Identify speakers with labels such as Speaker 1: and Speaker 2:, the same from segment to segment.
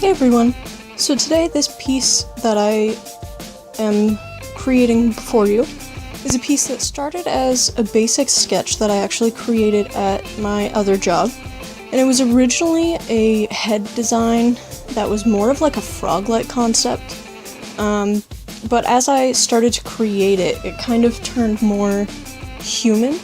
Speaker 1: Hey everyone! So today this piece that I am creating for you is a piece that started as a basic sketch that I actually created at my other job. And it was originally a head design that was more of like a frog-like concept. But as I started to create it, it kind of turned more human,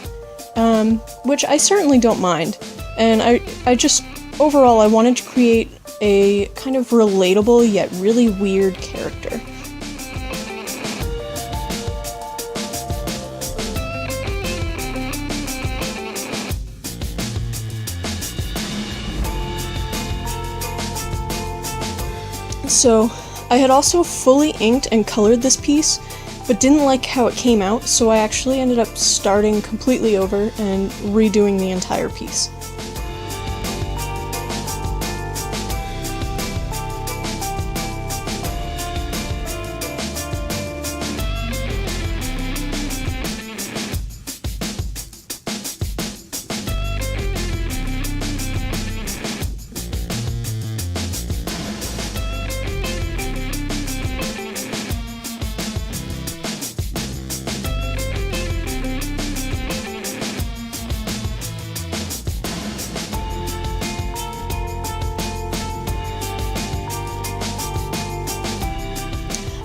Speaker 1: which I certainly don't mind. And I just, overall, I wanted to create a kind of relatable yet really weird character. So, I had also fully inked and colored this piece, but didn't like how it came out, so I actually ended up starting completely over and redoing the entire piece.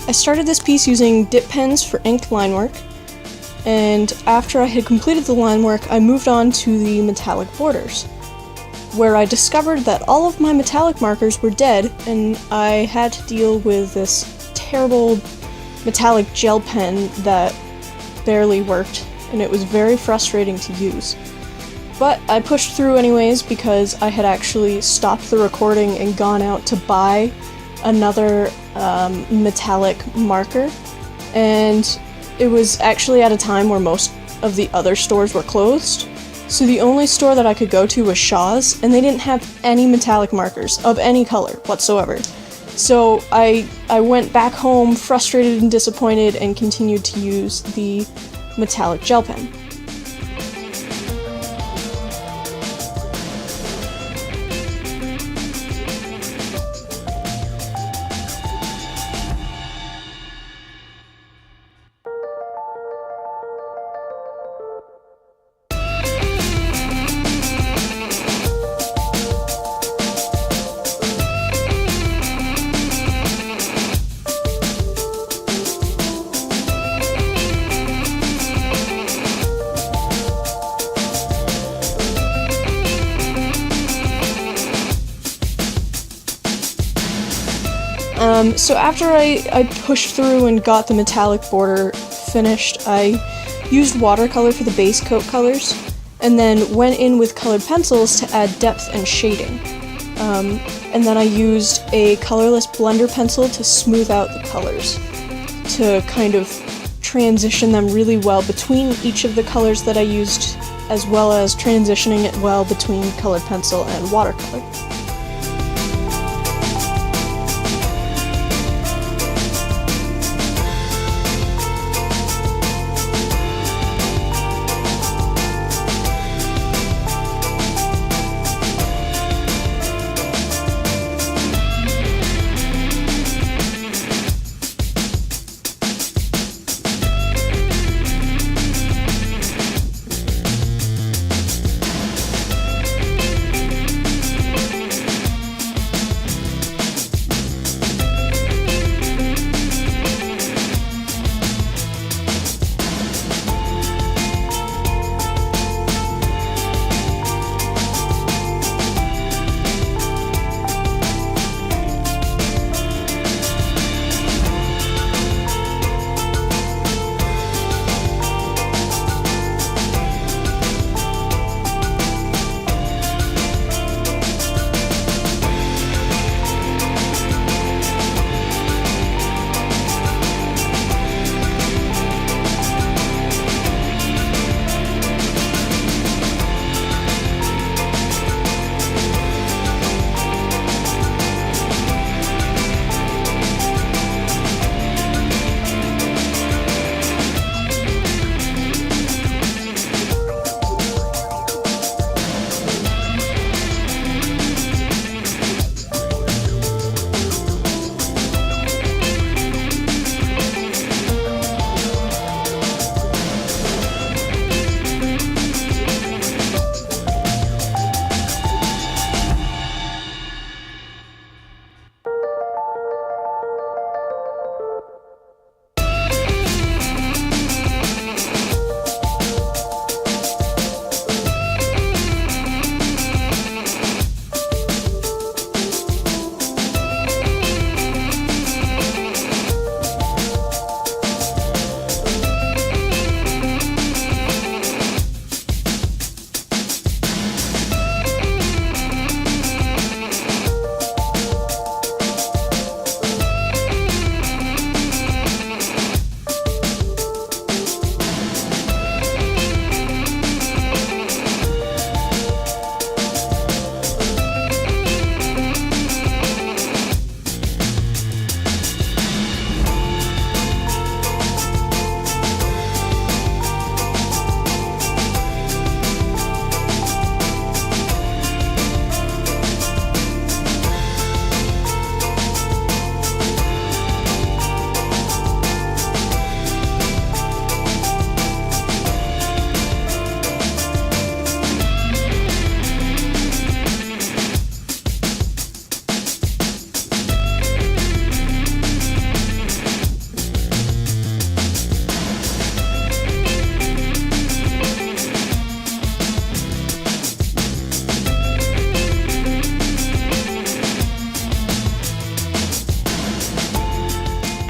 Speaker 1: I started this piece using dip pens for inked line work, and after I had completed the line work, I moved on to the metallic borders, where I discovered that all of my metallic markers were dead, and I had to deal with this terrible metallic gel pen that barely worked, and it was very frustrating to use. But I pushed through anyways because I had actually stopped the recording and gone out to buy another metallic marker, and it was actually at a time where most of the other stores were closed, so the only store that I could go to was Shaw's, and they didn't have any metallic markers of any color whatsoever. So I went back home frustrated and disappointed and continued to use the metallic gel pen. So after I pushed through and got the metallic border finished, I used watercolor for the base coat colors, and then went in with colored pencils to add depth and shading. And then I used a colorless blender pencil to smooth out the colors, to kind of transition them really well between each of the colors that I used, as well as transitioning it well between colored pencil and watercolor.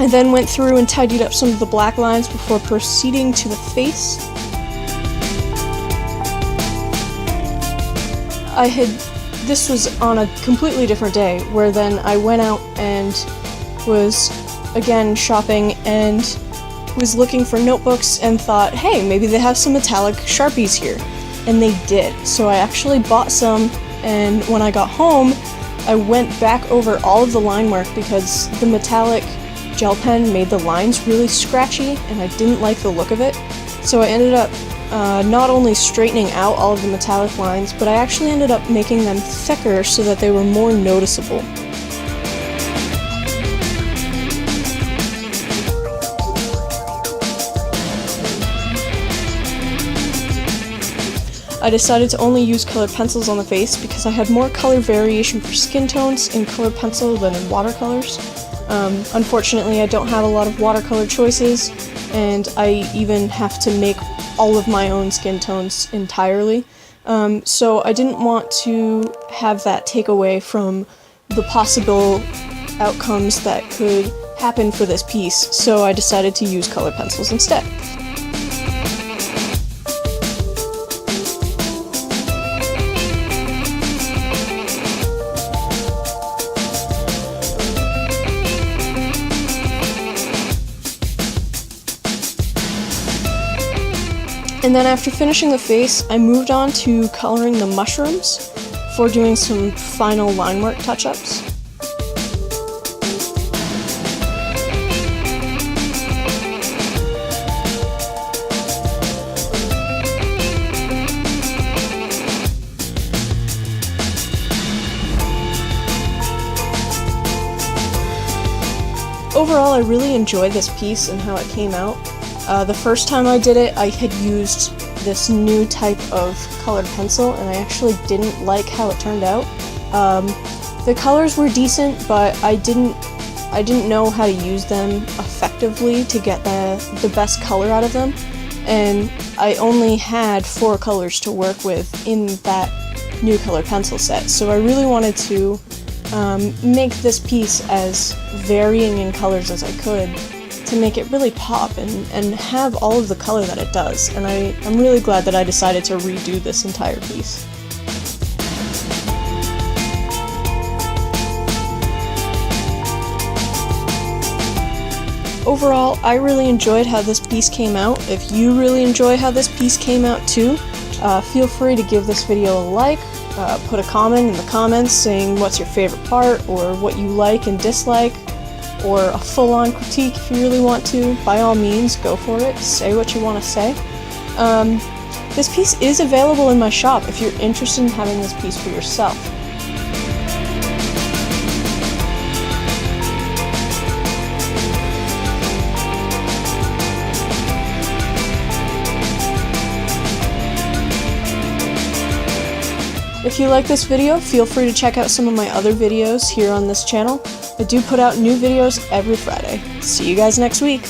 Speaker 1: I then went through and tidied up some of the black lines before proceeding to the face. This was on a completely different day, where then I went out and was again shopping and was looking for notebooks and thought, hey, maybe they have some metallic Sharpies here. And they did. So I actually bought some, and when I got home, I went back over all of the line work because the metallic gel pen made the lines really scratchy and I didn't like the look of it. So I ended up not only straightening out all of the metallic lines, but I actually ended up making them thicker so that they were more noticeable. I decided to only use colored pencils on the face because I had more color variation for skin tones in colored pencil than in watercolors. Unfortunately, I don't have a lot of watercolor choices, and I even have to make all of my own skin tones entirely. So I didn't want to have that take away from the possible outcomes that could happen for this piece, so I decided to use colored pencils instead. And then after finishing the face, I moved on to coloring the mushrooms for doing some final line work touch-ups. Overall, I really enjoyed this piece and how it came out. The first time I did it, I had used this new type of colored pencil, and I actually didn't like how it turned out. The colors were decent, but I didn't know how to use them effectively to get the best color out of them, and I only had 4 colors to work with in that new colored pencil set, so I really wanted to make this piece as varying in colors as I could to make it really pop and have all of the color that it does, and I'm really glad that I decided to redo this entire piece. Overall, I really enjoyed how this piece came out. If you really enjoy how this piece came out too, feel free to give this video a like, put a comment in the comments saying what's your favorite part or what you like and dislike, or a full-on critique if you really want to. By all means, go for it. Say what you want to say. This piece is available in my shop if you're interested in having this piece for yourself. If you like this video, feel free to check out some of my other videos here on this channel. I do put out new videos every Friday. See you guys next week!